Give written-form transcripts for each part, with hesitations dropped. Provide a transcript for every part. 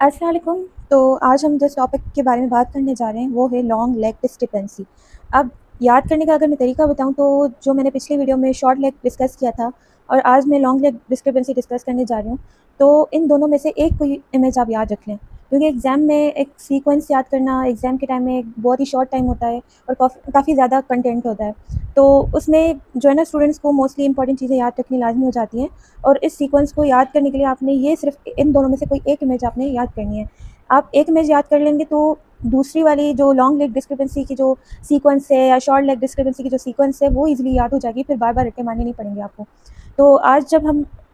अस्सलाम वालेकुम। तो आज हम जिस टॉपिक के बारे में बात करने जा रहे हैं वो है लॉन्ग लेग डिस्क्रिपेंसी। अब याद करने का अगर मैं तरीका बताऊं तो जो मैंने पिछले वीडियो में शॉर्ट लेग डिस्कस किया था और आज मैं लॉन्ग लेग डिस्क्रिपेंसी डिस्कस करने जा रही हूँ। तो इन दोनों में से एक कोई इमेज आप याद रख लें, क्योंकि एग्ज़ाम में एक सीक्वेंस याद करना एग्ज़ाम के टाइम में एक बहुत ही शॉर्ट टाइम होता है और काफ़ी ज़्यादा कंटेंट होता है। तो उसमें जो है ना स्टूडेंट्स को मोस्टली इंपॉर्टेंट चीज़ें याद रखनी लाजमी हो जाती हैं। और इस सीक्वेंस को याद करने के लिए आपने ये सिर्फ इन दोनों में से कोई एक इमेज आपने याद करनी है। आप एक इमेज याद कर लेंगे तो दूसरी वाली जो लॉन्ग लेग डिस्क्रिपेंसी की जो सीक्वेंस है या शॉर्ट लेग डिस्क्रिपेंसी की जो सीक्वेंस है वो इजीली याद हो जाएगी, फिर बार बार रट्टे मारने नहीं पड़ेंगे आपको। तो आज जब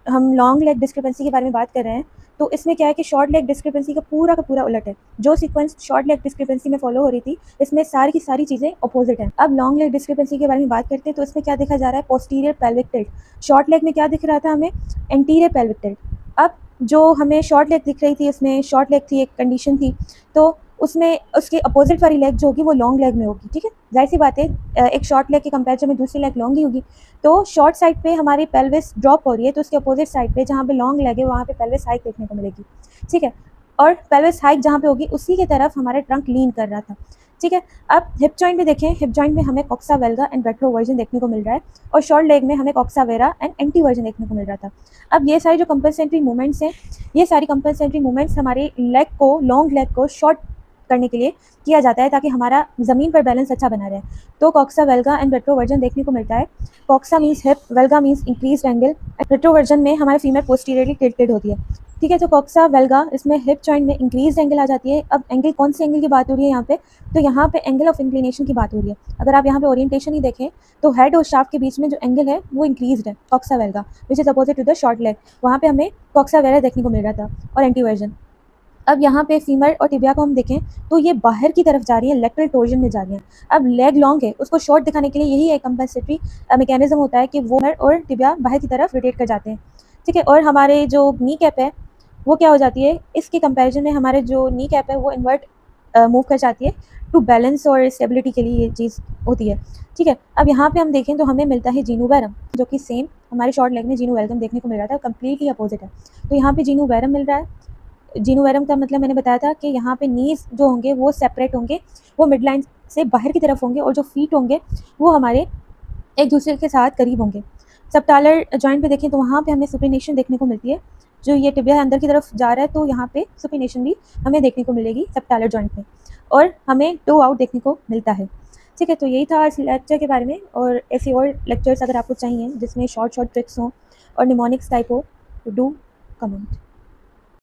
हम लॉन्ग लेग डिस्क्रिपेंसी के बारे में बात कर रहे हैं तो इसमें क्या है कि शॉर्ट लेग डिस्क्रिपेंसी का पूरा उलट है। जो सीक्वेंस शॉर्ट लेग डिस्क्रिपेंसी में फॉलो हो रही थी इसमें सारी की सारी चीज़ें अपोजिट हैं। अब लॉन्ग लेग डिस्क्रिपेंसी के बारे में बात करते हैं तो इसमें क्या देखा जा रहा है, posterior pelvic tilt. Short leg में क्या दिख रहा था हमें, एंटीरियर पेल्विक टिल्ट। अब जो हमें शॉर्ट लेग दिख रही थी उसमें शॉर्ट लेग थी, एक कंडीशन थी, तो उसमें उसकी अपोजिट वाली लेग जो होगी वो लॉन्ग लेग में होगी। ठीक है, जाहिर सी बात है एक शॉर्ट लेग के कंपेरिजन में दूसरी लेग लॉन्ग ही होगी। तो शॉर्ट साइड पे हमारी पेल्विस ड्रॉप हो रही है तो उसके अपोजिट साइड पे जहाँ पे लॉन्ग लेग है वहाँ पे पेल्विस हाइक देखने को मिलेगी। ठीक है, और पेल्विस हाइक जहाँ पे होगी उसी की तरफ हमारा ट्रंक लीन कर रहा था। ठीक है, अब हिप जॉइंट में देखें, हिप जॉइंट में हमें कॉक्सा वेल्गा एंड रेट्रोवर्जन देखने को मिल रहा है और शॉर्ट लेग में हमें कॉक्सा वेरा एंड एंटीवर्जन देखने को मिल रहा था। अब ये सारी जो कंपल्सेंट्री मूवमेंट्स हैं, ये सारी कंपल्सेंट्री मूवमेंट्स हमारे लेग को, लॉन्ग लेग को शॉर्ट करने के लिए किया जाता है ताकि हमारा ज़मीन पर बैलेंस अच्छा बना रहे। तो कॉक्सा वेल्गा एंड रेट्रोवर्जन देखने को मिलता है। Coxa means hip, valga means increase angle, retroversion में हमारे फीमेल पोस्टीरियरली टिल्टेड होती है। ठीक है, तो कॉक्सा वेल्गा इसमें हिप जॉइंट में इंक्रीज एंगल आ जाती है। अब एंगल, कौन से एंगल की बात हो रही है यहाँ पे, तो यहाँ पे एंगल ऑफ इंक्लिनेशन की बात हो रही है। अगर आप यहाँ पे ओरिएंटेशन ही देखें तो हेड और शाफ्ट के बीच में जो एंगल है वो इंक्रीज्ड है, coxa valga which is opposite to the short leg. वहाँ पे हमें कॉक्सा वेरा देखने को मिल रहा था और एंटीवर्जन। अब यहाँ पे फीमर और टिबिया को हम देखें तो ये बाहर की तरफ जा रही है, लेटरल टोर्जन में जा रही है। अब लेग लॉन्ग है, उसको शॉर्ट दिखाने के लिए यही एक कंपनसेटरी मैकेनिज्म होता है कि वो और टिबिया बाहर की तरफ रोटेट कर जाते हैं। ठीक है, और हमारे जो नी कैप है वो क्या हो जाती है, इसके कंपैरिजन में हमारे जो नी कैप है वो इन्वर्ट मूव कर जाती है टू बैलेंस और स्टेबिलिटी के लिए ये चीज़ होती है। ठीक है, अब यहाँ पे हम देखें तो हमें मिलता है जीनू बैरम, जो कि सेम हमारे शॉर्ट लेग में जीनू वेलकम देखने को मिल रहा था, कम्प्लीटली अपोजिट है। तो यहाँ पे जीनू बैरम मिल रहा है। जीनू बैरम का मतलब मैंने बताया था कि यहाँ पे नीज जो होंगे वो सेपरेट होंगे, वो मिड लाइन से बाहर की तरफ होंगे और जो फीट होंगे वो हमारे एक दूसरे के साथ करीब होंगे। सबटालर जॉइंट पे देखें तो वहाँ पे हमें सुपिनेशन देखने को मिलती है। जो ये टिबिया अंदर की तरफ जा रहा है तो यहाँ पे सुपिनेशन भी हमें देखने को मिलेगी सबटालर जॉइंट में, और हमें टो आउट देखने को मिलता है। ठीक है, तो यही था इस लेक्चर के बारे में, और ऐसे और लेक्चर्स अगर आपको चाहिए जिसमें शॉर्ट ट्रिक्स हों और निमोनिक्स टाइप हो तो डू कमेंट।